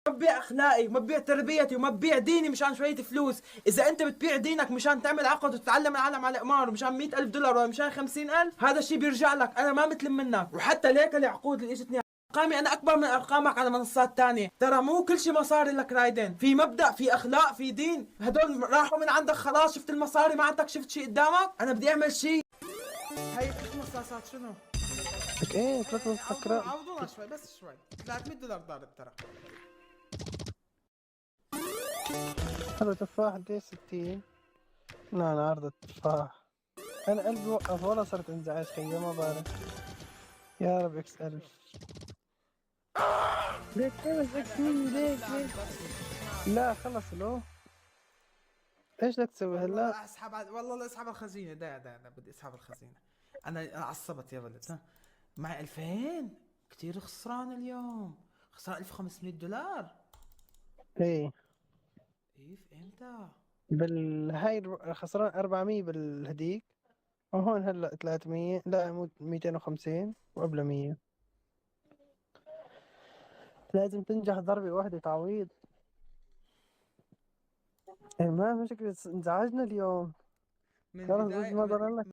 ما ببيع اخلاقي وما ببيع تربيتي وما ببيع ديني مشان شويه فلوس. اذا انت بتبيع دينك مشان تعمل عقد وتتعلم العالم على القمار ومشان 100,000 دولار ولا مشان 50,000، هذا الشيء بيرجع لك. انا ما مثل منك. وحتى ليك العقود اللي اجتني ارقامي انا اكبر من ارقامك على منصات تانية. ترى مو كل شيء مصاري لك رايدن، في مبدأ، في اخلاق، في دين. هدول راحوا من عندك خلاص، شفت المصاري ما عندك شفت شيء قدامك. انا بدي اعمل شيء. هاي 3 مصاصات شنو؟ لك ايه 3 مسكرات. عوضونا شوي بس شوي. 300 دولار ضارب ترى. هذا تفاح قديش 60. لا انا عرض التفاح. انا قلبي وقف ولا صرت انزعاج خيي ما بعرف. يا رب اكس الف. ليك بس اكس مني ليك. لا خلص له. ايش بدك تسوي هلا؟ والله اسحب والله لا اسحب الخزينه. ده بدي اسحب الخزينه. انا عصبت يا ولد. ها، معي 2000. كثير خسران اليوم. خسران 1500 دولار. ايه ايف امتى؟ بالهاي خسران 400 بالهديك. وهون هلا 300 لا 250 وقبل 100. لازم تنجح ضربة واحدة تعويض. إيه ما مشكلة انزعجنا اليوم. من خلص بس بداية ما من ضرنا.